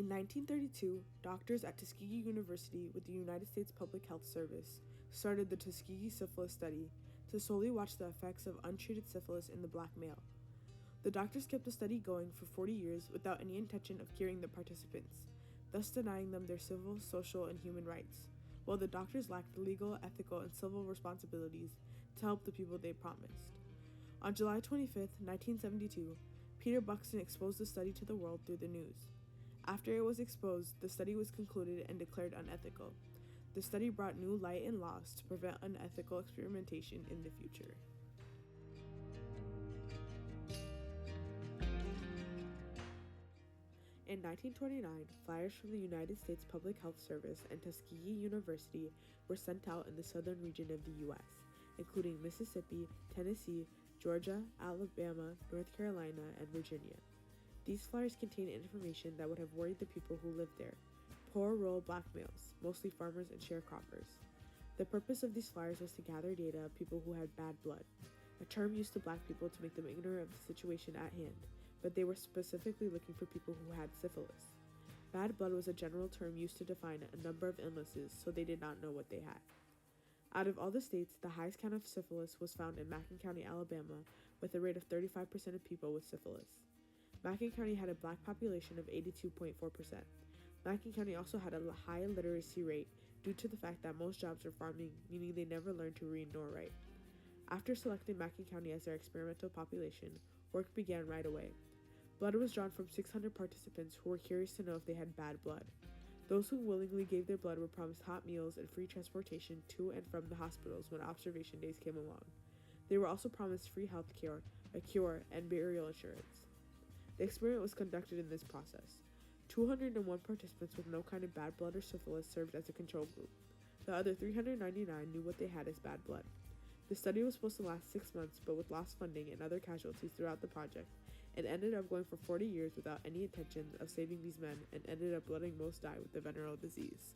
In 1932, doctors at Tuskegee University with the United States Public Health Service started the Tuskegee Syphilis Study to solely watch the effects of untreated syphilis in the black male. The doctors kept the study going for 40 years without any intention of curing the participants, thus denying them their civil, social, and human rights, while the doctors lacked legal, ethical, and civil responsibilities to help the people they promised. On July 25, 1972, Peter Buxton exposed the study to the world through the news. After it was exposed, the study was concluded and declared unethical. The study brought new light and laws to prevent unethical experimentation in the future. In 1929, flyers from the United States Public Health Service and Tuskegee University were sent out in the southern region of the U.S., including Mississippi, Tennessee, Georgia, Alabama, North Carolina, and Virginia. These flyers contained information that would have worried the people who lived there: poor rural black males, mostly farmers and sharecroppers. The purpose of these flyers was to gather data of people who had bad blood, a term used to black people to make them ignorant of the situation at hand, but they were specifically looking for people who had syphilis. Bad blood was a general term used to define a number of illnesses, so they did not know what they had. Out of all the states, the highest count of syphilis was found in Macon County, Alabama, with a rate of 35% of people with syphilis. Macon County had a black population of 82.4%. Macon County also had a high literacy rate due to the fact that most jobs were farming, meaning they never learned to read nor write. After selecting Macon County as their experimental population, work began right away. Blood was drawn from 600 participants who were curious to know if they had bad blood. Those who willingly gave their blood were promised hot meals and free transportation to and from the hospitals when observation days came along. They were also promised free health care, a cure, and burial insurance. The experiment was conducted in this process. 201 participants with no kind of bad blood or syphilis served as a control group. The other 399 knew what they had as bad blood. The study was supposed to last 6 months, but with lost funding and other casualties throughout the project, it ended up going for 40 years without any intention of saving these men and ended up letting most die with the venereal disease.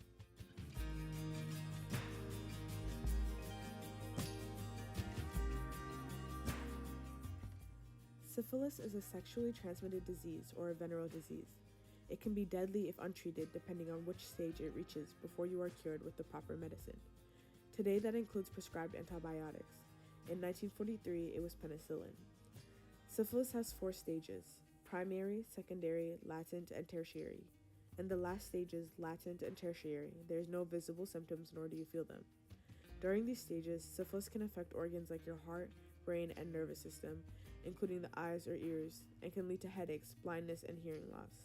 Syphilis is a sexually transmitted disease or a venereal disease. It can be deadly if untreated depending on which stage it reaches before you are cured with the proper medicine. Today that includes prescribed antibiotics. In 1943, it was penicillin. Syphilis has 4 stages: primary, secondary, latent, and tertiary. In the last stages, latent and tertiary, there is no visible symptoms nor do you feel them. During these stages, syphilis can affect organs like your heart, brain, and nervous system, including the eyes or ears, and can lead to headaches, blindness, and hearing loss.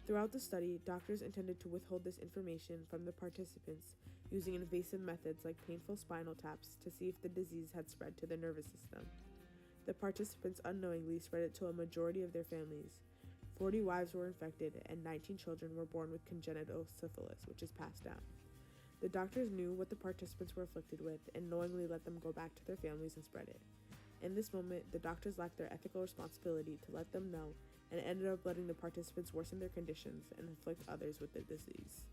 Throughout the study, doctors intended to withhold this information from the participants using invasive methods like painful spinal taps to see if the disease had spread to the nervous system. The participants unknowingly spread it to a majority of their families. 40 wives were infected, and 19 children were born with congenital syphilis, which is passed down. The doctors knew what the participants were afflicted with and knowingly let them go back to their families and spread it. In this moment, the doctors lacked their ethical responsibility to let them know and ended up letting the participants worsen their conditions and inflict others with the disease.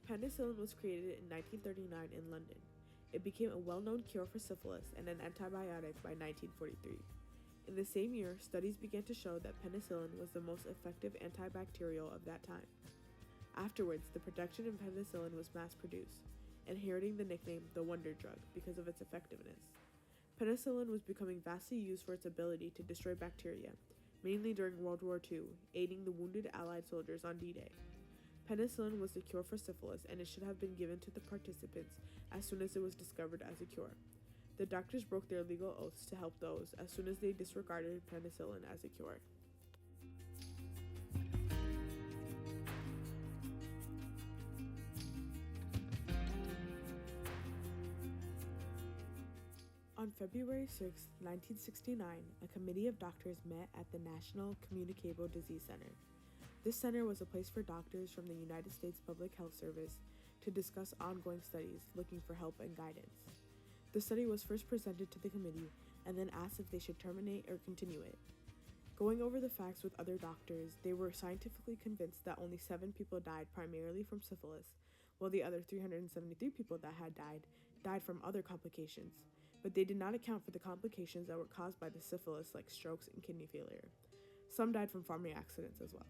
Penicillin was created in 1939 in London. It became a well-known cure for syphilis and an antibiotic by 1943. In the same year, studies began to show that penicillin was the most effective antibacterial of that time. Afterwards, the production of penicillin was mass-produced, inheriting the nickname the Wonder Drug because of its effectiveness. Penicillin was becoming vastly used for its ability to destroy bacteria, mainly during World War II, aiding the wounded Allied soldiers on D-Day. Penicillin was the cure for syphilis, and it should have been given to the participants as soon as it was discovered as a cure. The doctors broke their legal oaths to help those as soon as they disregarded penicillin as a cure. On February 6, 1969, a committee of doctors met at the National Communicable Disease Center. This center was a place for doctors from the United States Public Health Service to discuss ongoing studies looking for help and guidance. The study was first presented to the committee and then asked if they should terminate or continue it. Going over the facts with other doctors, they were scientifically convinced that only 7 people died primarily from syphilis, while the other 373 people that had died from other complications, but they did not account for the complications that were caused by the syphilis, like strokes and kidney failure. Some died from farming accidents as well.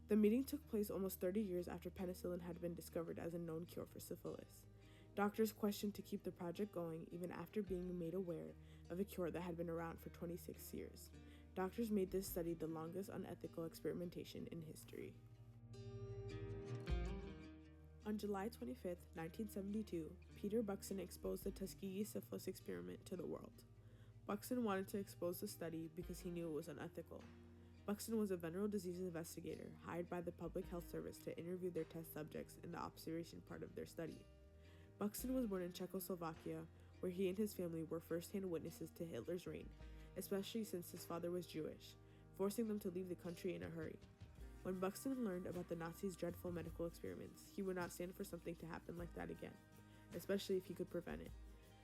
The meeting took place almost 30 years after penicillin had been discovered as a known cure for syphilis. Doctors questioned to keep the project going even after being made aware of a cure that had been around for 26 years. Doctors made this study the longest unethical experimentation in history. On July 25, 1972, Peter Buxton exposed the Tuskegee syphilis experiment to the world. Buxton wanted to expose the study because he knew it was unethical. Buxton was a venereal disease investigator hired by the Public Health Service to interview their test subjects in the observation part of their study. Buxton was born in Czechoslovakia, where he and his family were first-hand witnesses to Hitler's reign, especially since his father was Jewish, forcing them to leave the country in a hurry. When Buxton learned about the Nazis' dreadful medical experiments, he would not stand for something to happen like that again, especially if he could prevent it.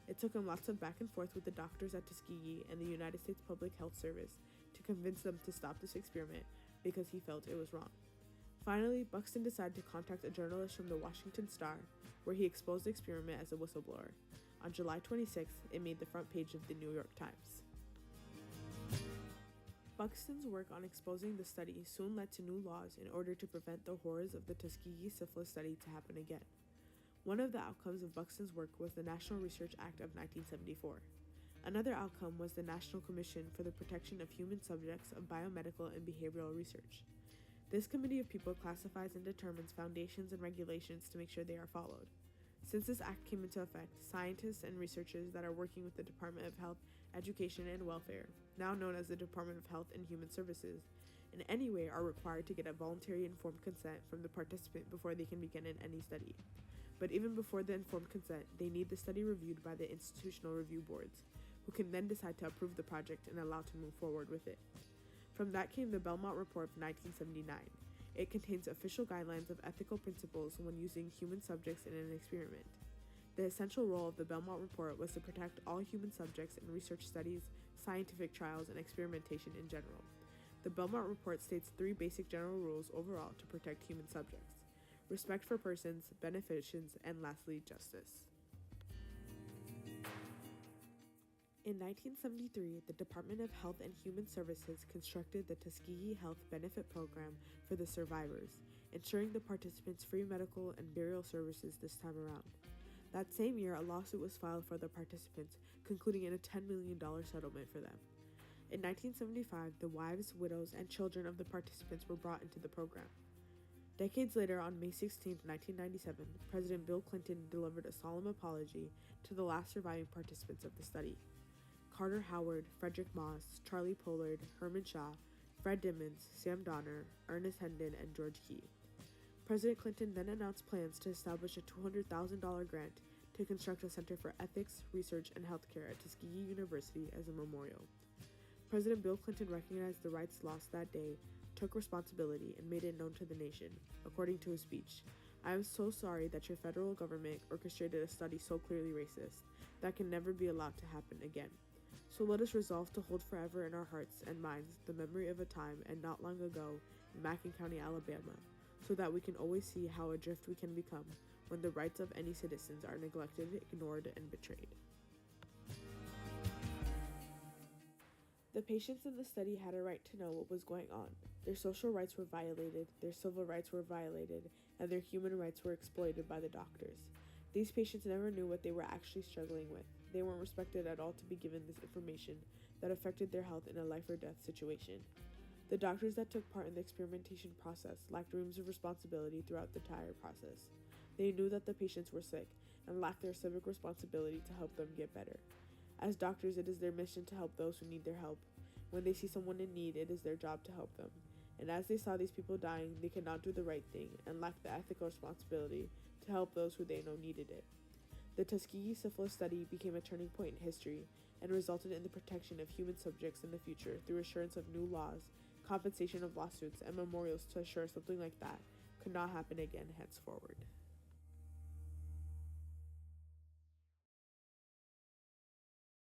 It took him lots of back and forth with the doctors at Tuskegee and the United States Public Health Service to convince them to stop this experiment because he felt it was wrong. Finally, Buxton decided to contact a journalist from the Washington Star, where he exposed the experiment as a whistleblower. On July 26th, it made the front page of the New York Times. Buxton's work on exposing the study soon led to new laws in order to prevent the horrors of the Tuskegee syphilis study to happen again. One of the outcomes of Buxton's work was the National Research Act of 1974. Another outcome was the National Commission for the Protection of Human Subjects of Biomedical and Behavioral Research. This committee of people classifies and determines foundations and regulations to make sure they are followed. Since this act came into effect, scientists and researchers that are working with the Department of Health, Education, and Welfare, now known as the Department of Health and Human Services, in any way are required to get a voluntary informed consent from the participant before they can begin in any study. But even before the informed consent, they need the study reviewed by the institutional review boards, who can then decide to approve the project and allow to move forward with it. From that came the Belmont Report of 1979. It contains official guidelines of ethical principles when using human subjects in an experiment. The essential role of the Belmont Report was to protect all human subjects in research studies, scientific trials, and experimentation in general. The Belmont Report states 3 basic general rules overall to protect human subjects: respect for persons, beneficence, and lastly, justice. In 1973, the Department of Health and Human Services constructed the Tuskegee Health Benefit Program for the survivors, ensuring the participants free medical and burial services this time around. That same year, a lawsuit was filed for the participants, concluding in a $10 million settlement for them. In 1975, the wives, widows, and children of the participants were brought into the program. Decades later, on May 16, 1997, President Bill Clinton delivered a solemn apology to the last surviving participants of the study: Carter Howard, Frederick Moss, Charlie Pollard, Herman Shaw, Fred Dimmons, Sam Donner, Ernest Hendon, and George Key. President Clinton then announced plans to establish a $200,000 grant to construct a Center for Ethics, Research, and Healthcare at Tuskegee University as a memorial. President Bill Clinton recognized the rights lost that day, took responsibility, and made it known to the nation. According to his speech, "I am so sorry that your federal government orchestrated a study so clearly racist. That can never be allowed to happen again. So let us resolve to hold forever in our hearts and minds the memory of a time and not long ago in Macon County, Alabama, so that we can always see how adrift we can become when the rights of any citizens are neglected, ignored, and betrayed." The patients in the study had a right to know what was going on. Their social rights were violated, their civil rights were violated, and their human rights were exploited by the doctors. These patients never knew what they were actually struggling with. They weren't respected at all to be given this information that affected their health in a life or death situation. The doctors that took part in the experimentation process lacked reams of responsibility throughout the entire process. They knew that the patients were sick and lacked their civic responsibility to help them get better. As doctors, it is their mission to help those who need their help. When they see someone in need, it is their job to help them. And as they saw these people dying, they could not do the right thing and lacked the ethical responsibility to help those who they know needed it. The Tuskegee syphilis study became a turning point in history and resulted in the protection of human subjects in the future through assurance of new laws, compensation of lawsuits, and memorials to assure something like that could not happen again henceforward.